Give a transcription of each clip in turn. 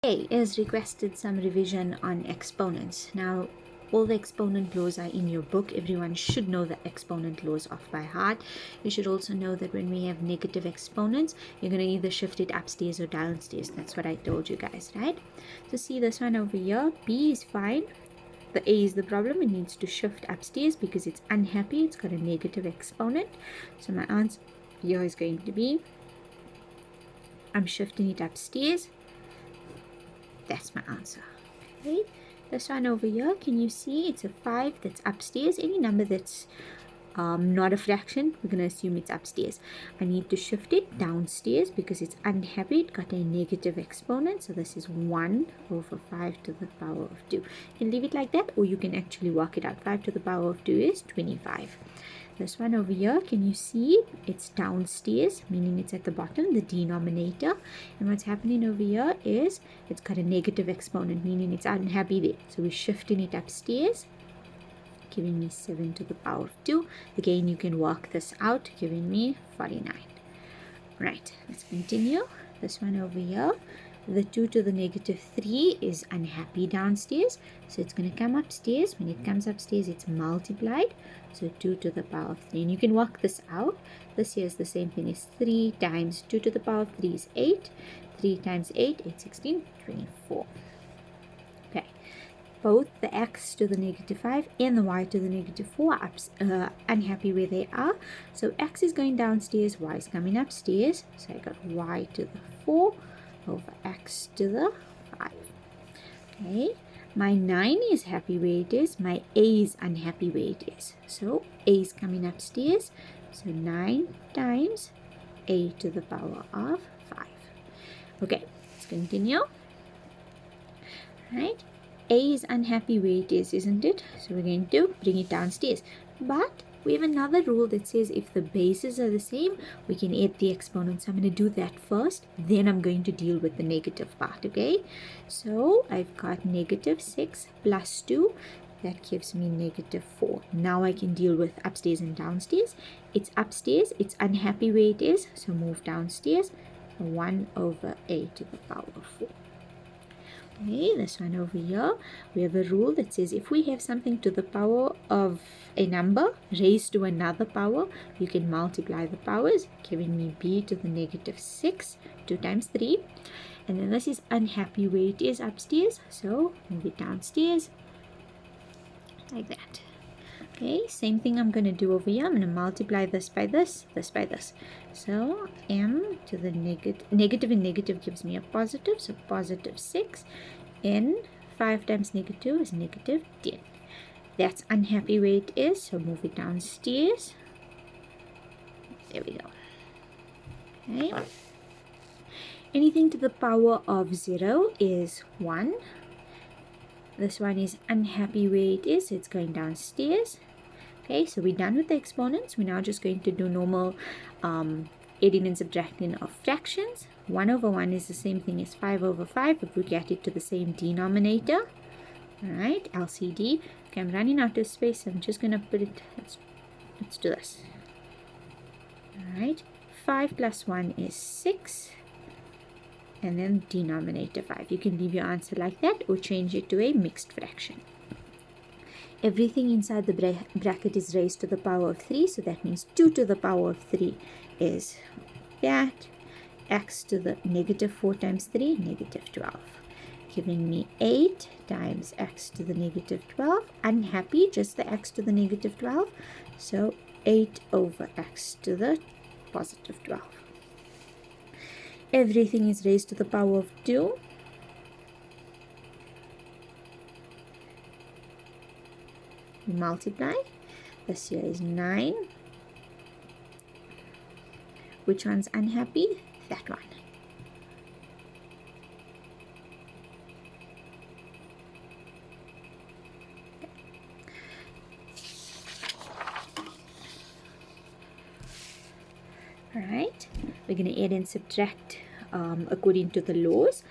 A has requested some revision on exponents. Now, all the exponent laws are in your book. Everyone should know the exponent laws off by heart. You should also know that when we have negative exponents, you're going to either shift it upstairs or downstairs. That's what I told you guys, right? So see this one over here. B is fine. The A is the problem. It needs to shift upstairs because it's unhappy. It's got a negative exponent. So my answer here is going to be, I'm shifting it upstairs. That's my answer. Okay, this one over here, can you see it's a 5 that's upstairs? Any number that's not a fraction, we're going to assume it's upstairs. I need to shift it downstairs because it's unhappy. It got a negative exponent. So this is 1 over 5 to the power of 2. You can leave it like that, or you can actually work it out. 5 to the power of 2 is 25. This one over here, can you see it's downstairs, meaning it's at the bottom, the denominator. And what's happening over here is it's got a negative exponent, meaning it's unhappy there. So we're shifting it upstairs, giving me 7 to the power of 2. Again, you can work this out, giving me 49. Right, let's continue. This one over here, the 2 to the negative 3 is unhappy downstairs. So it's going to come upstairs. When it comes upstairs, it's multiplied. So 2 to the power of 3. And you can work this out. This here is the same thing as 3 times 2 to the power of 3 is 8. 3 times 8, 8, 16, 24. Okay. Both the x to the negative 5 and the y to the negative 4 are unhappy where they are. So x is going downstairs, y is coming upstairs. So I got y to the 4 over x to the 5. Okay. My 9 is happy where it is. My a is unhappy where it is. So a is coming upstairs. So 9 times a to the power of 5. Okay, let's continue. Right. A is unhappy where it is, isn't it? So we're going to bring it downstairs. But we have another rule that says if the bases are the same, we can add the exponents. So I'm going to do that first. Then I'm going to deal with the negative part, okay? So I've got negative 6 plus 2. That gives me negative 4. Now I can deal with upstairs and downstairs. It's upstairs. It's unhappy where it is. So move downstairs. 1 over a to the power of 4. Okay, this one over here, we have a rule that says if we have something to the power of a number raised to another power, you can multiply the powers, giving me b to the negative 6, 2 times 3. And then this is unhappy where it is upstairs, so move it downstairs, like that. Okay, same thing I'm going to do over here. I'm going to multiply this by this by this. So m to the negative and negative gives me a positive, so positive 6. And 5 times negative is negative 10. That's unhappy where it is, so move it downstairs. There we go. Okay. Anything to the power of 0 is 1. This one is unhappy where it is, so it's going downstairs. Okay, so we're done with the exponents. We're now just going to do normal adding and subtracting of fractions. 1 over 1 is the same thing as 5 over 5 if we get it to the same denominator. Alright, LCD. Okay, I'm running out of space. I'm just going to put it, let's do this. Alright, 5 plus 1 is 6. And then denominator 5. You can leave your answer like that or change it to a mixed fraction. Everything inside the bracket is raised to the power of 3. So that means 2 to the power of 3 is that. X to the negative 4 times 3, negative 12. Giving me 8 times x to the negative 12. Unhappy, just the x to the negative 12. So 8 over x to the positive 12. Everything is raised to the power of 2. Multiply. This here is 9. Which one's unhappy? That one. Alright, we're going to add and subtract according to the laws.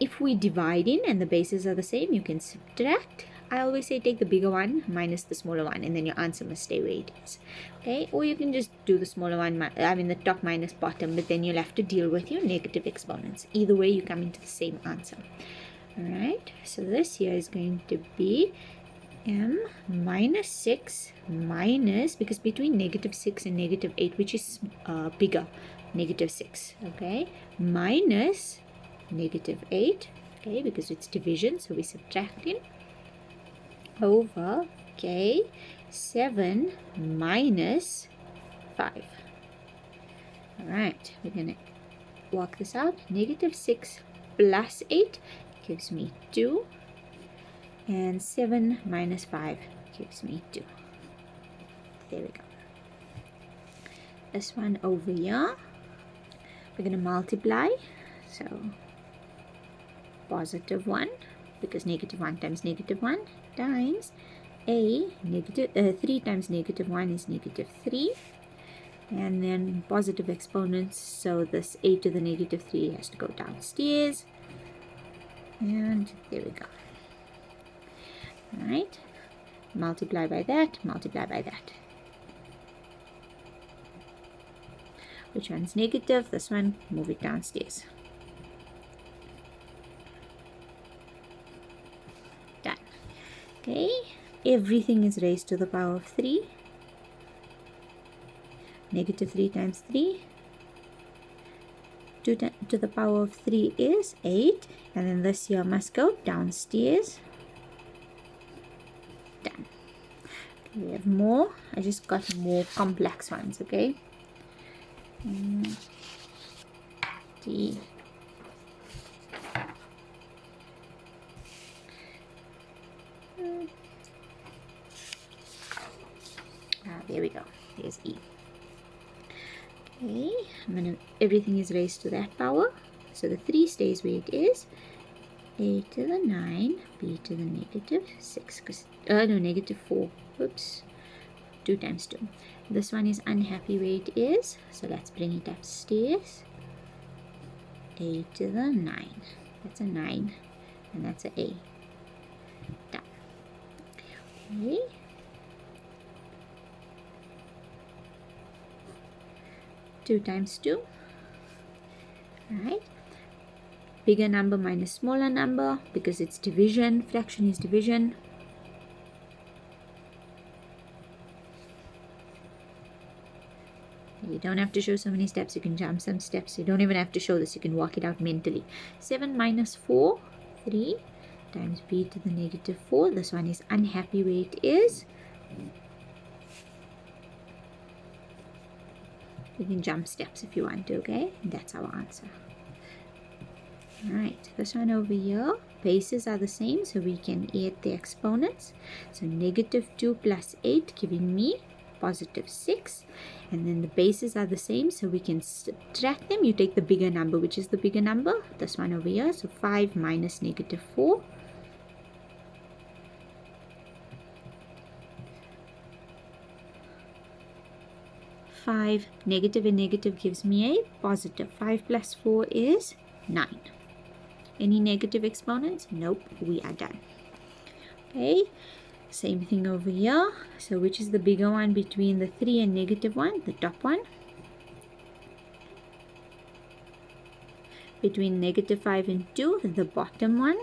If we divide in and the bases are the same, you can subtract. I always say take the bigger one minus the smaller one, and then your answer must stay where it is. Okay, or you can just do the smaller one, the top minus bottom, but then you'll have to deal with your negative exponents. Either way, you come into the same answer. Alright, so this here is going to be m minus 6 minus, because between negative 6 and negative 8, which is bigger, negative 6, okay, minus negative 8, okay, because it's division, so we're subtracting, over, okay, 7 minus 5. Alright, we're going to work this out. Negative 6 plus 8 gives me 2. And 7 minus 5 gives me 2. There we go. This one over here, we're going to multiply. So, positive 1, because negative 1 times negative 1 times negative 3 times negative 1 is negative 3. And then positive exponents, so this a to the negative 3 has to go downstairs. And there we go. Alright, multiply by that, multiply by that. Which one's negative? This one, move it downstairs. Done. Okay, everything is raised to the power of 3. Negative 3 times 3. 2 to the power of 3 is 8. And then this here must go downstairs. Done. Okay, we have more. I just got more complex ones, okay? D. There we go. There's E. Okay, everything is raised to that power. So the 3 stays where it is. A to the 9, B to the negative 6. No, negative 4. Oops. 2 times 2. This one is unhappy where it is. So let's bring it upstairs. A to the 9. That's a 9. And that's a A. Done. Okay. Two times 2. Alright. Bigger number minus smaller number, because it's division. Fraction is division. You don't have to show so many steps. You can jump some steps. You don't even have to show this. You can work it out mentally. 7 minus 4, 3 times b to the negative 4. This one is unhappy where it is. You can jump steps if you want to, okay? That's our answer. Alright, this one over here, bases are the same, so we can add the exponents. So negative 2 plus 8 giving me positive 6. And then the bases are the same, so we can subtract them. You take the bigger number, which is the bigger number, this one over here. So 5 minus negative 4. Negative and negative gives me a positive. 5 plus 4 is 9. Any negative exponents? Nope, we are done. Okay, same thing over here. So which is the bigger one between the 3 and negative 1? The top one. Between negative 5 and 2, the bottom one.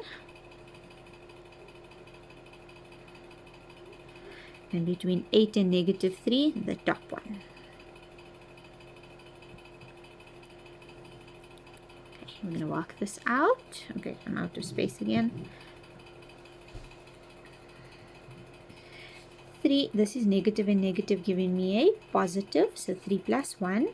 And between 8 and negative 3, the top one. I'm going to work this out. Okay, I'm out of space again. 3, this is negative and negative giving me a positive. So 3 plus 1.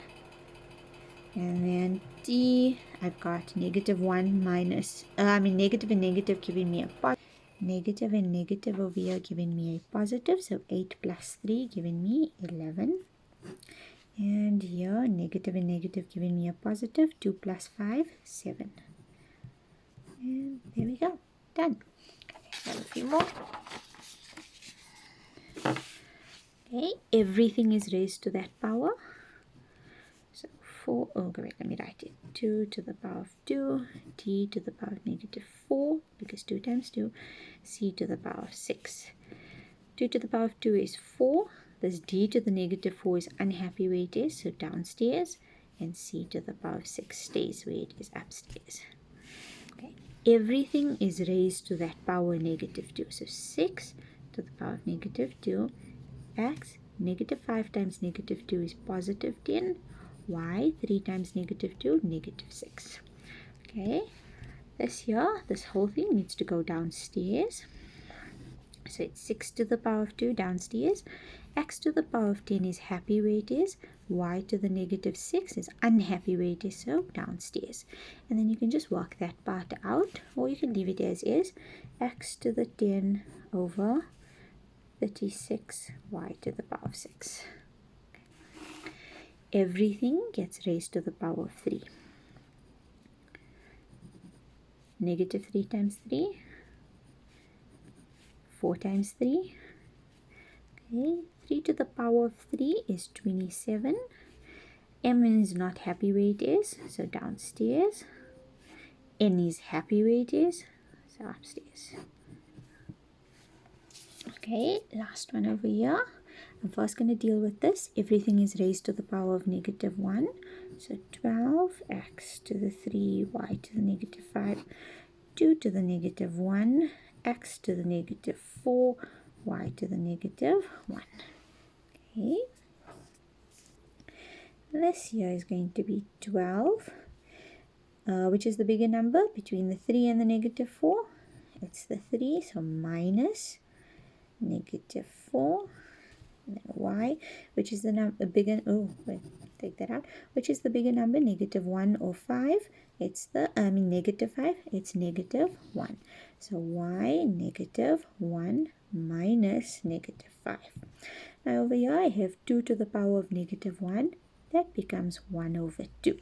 And then D, I've got negative 1 minus, negative and negative giving me a positive. Negative and negative over here giving me a positive. So 8 plus 3 giving me 11. And here, negative and negative giving me a positive. 2 plus 5, 7. And there we go. Done. Have a few more. Okay, everything is raised to that power. So 4, oh great, let me write it, 2 to the power of 2, d to the power of negative 4, because 2 times 2, c to the power of 6. 2 to the power of 2 is 4, this d to the negative 4 is unhappy where it is, so downstairs, and c to the power of 6 stays where it is, upstairs. Okay. Everything is raised to that power negative 2, so 6 to the power of negative 2, x, negative 5 times negative 2 is positive 10, y, 3 times negative 2, negative 6. Okay, this whole thing needs to go downstairs. So it's 6 to the power of 2 downstairs. X to the power of 10 is happy where it is. Y to the negative 6 is unhappy where it is, so downstairs. And then you can just work that part out, or you can leave it as is. X to the 10 over 36, y to the power of 6. Everything gets raised to the power of 3. Negative 3 times 3, 4 times 3. Okay, 3 to the power of 3 is 27. M is not happy where it is, so downstairs. N is happy where it is, so upstairs. Okay, last one over here. I'm first going to deal with this. Everything is raised to the power of negative 1. So 12x to the 3, y to the negative 5, 2 to the negative 1, x to the negative 4, y to the negative 1. Okay. This here is going to be 12, which is the bigger number between the 3 and the negative 4. It's the 3, so minus negative 4. And then y, which is the number bigger, oh, wait, take that out, which is the bigger number, negative 1 or 5. It's the, negative 5, it's negative 1. So y, negative 1 minus negative 5. Now over here I have 2 to the power of negative 1. That becomes 1 over 2.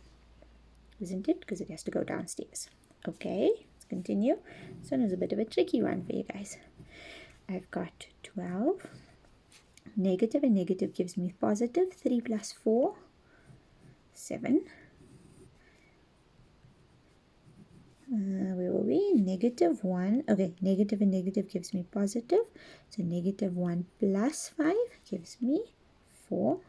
Isn't it? Because it has to go downstairs. Okay, let's continue. This one is a bit of a tricky one for you guys. I've got 12. Negative and negative gives me positive. 3 plus 4, 7. Where were we? Negative 1. Okay, negative and negative gives me positive. So negative 1 plus 5 gives me 4.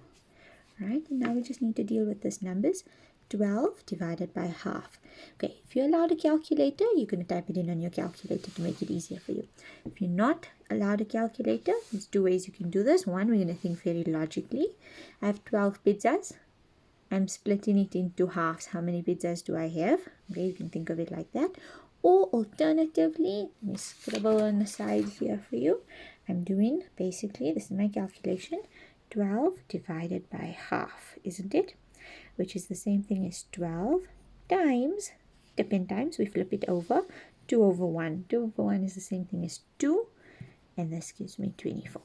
Right, and now we just need to deal with these numbers. 12 divided by half. Okay, if you're allowed a calculator, you're going to type it in on your calculator to make it easier for you. If you're not allowed a calculator, there's two ways you can do this. One, we're going to think very logically. I have 12 pizzas. I'm splitting it into halves. How many pizzas do I have? Okay, you can think of it like that. Or alternatively, let me scribble on the side here for you. I'm doing, basically, this is my calculation, 12 divided by half, isn't it? Which is the same thing as 12 times, depend times, we flip it over, 2 over 1. 2 over 1 is the same thing as 2, and this gives me 24.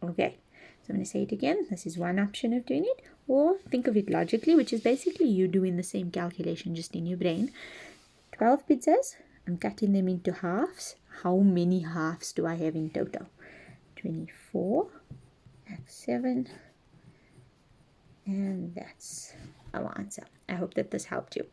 Okay, so I'm going to say it again. This is one option of doing it, or think of it logically, which is basically you doing the same calculation just in your brain. 12 pizzas, I'm cutting them into halves. How many halves do I have in total? 24, that's 7, and that's our answer. I hope that this helped you.